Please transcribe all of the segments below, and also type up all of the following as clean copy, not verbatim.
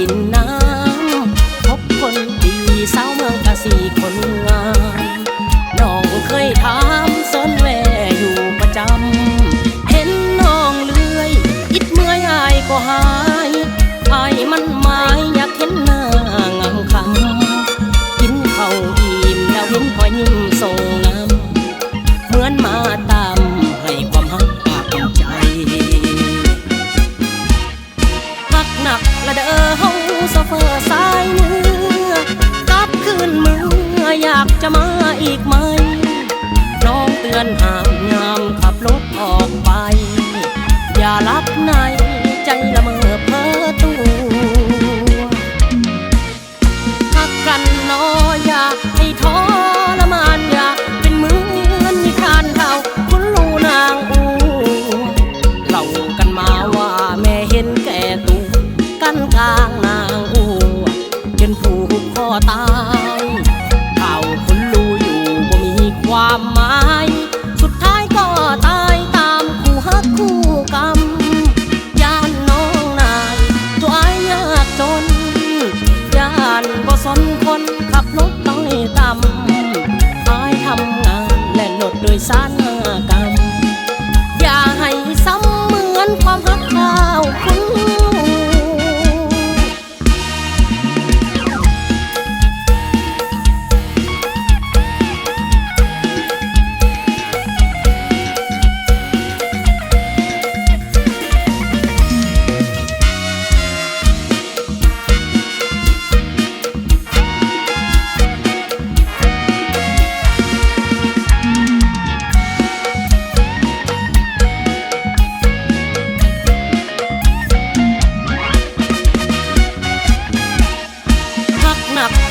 ดินน้ำพบคนดีสาวเมืองกะสีคนงามน้องเคยถามเซินแวอยู่ประจำเห็นน้องเลื่อยอิดเมื่อยอายก็หายอายมันหมายอยากเห็นหน้างามคำกินข้าวอิ่มแล้วเห็นพอยิ้มส่งน้ำเหมือนมาตามให้ความหักปากใจพักหนักละเด้อเฮาโซเฟอร์สายเนื้อกลับคืนเมื่ออยากจะมาอีกไหมน้องเตือนห้ามยามขับรถออกไปอย่าลับในใจละเมอเพ้อตัวพักกันน้ออย่าให้ท้อละมานอย่าเป็นเหมือนนิทานเท่าคุณลูนางอูเล่ากันมาว่าแม่เห็นแก่ตัวกันกลางนางอูจนผูกคอตายเท่าคุณลูอยู่บ่มีความหมายสุดท้ายก็ตายตามคู่ฮักคู่กรรมย่านน้องนายตัวอายยากจนย่านบ่สนคนขับรถต้อยต่ำอายทำงานและรถโดยสารกรรมอย่าให้ซ้ำเหมือนความฮักข้าวคุณ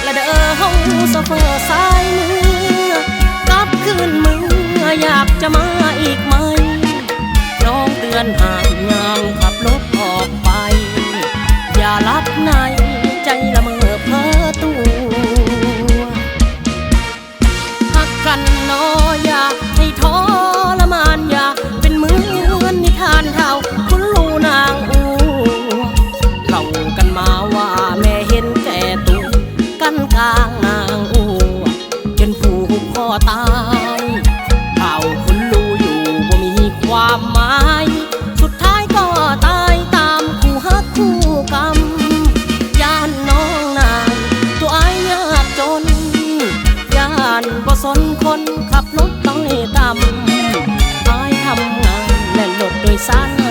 ละเด้อเฮาโซเฟอร์สายเนื้อกลับคืนเมื่ออยากจะมาอีกไหมน้องเตือนห้ามยามขับรถออกไปอย่าลับในใจละเมอเพ้อตัวพักกันน้ออย่าให้ท้อละมานอย่าเป็นเหมือนนิทานเท่าคุณลูนางอูเล่ากันมาว่าแม่เห็นแก่ตัวกันกลางนางอูจนผูกคอตายเท่าคุณลูอยู่บ่มีความหมายสุดท้ายก็ตายตามคู่ฮักคู่กรรมย่านน้องนายตัวอายยากจนย่านบ่สนคนขับรถต้อยต่ำอายทำงานและรถโดยสาร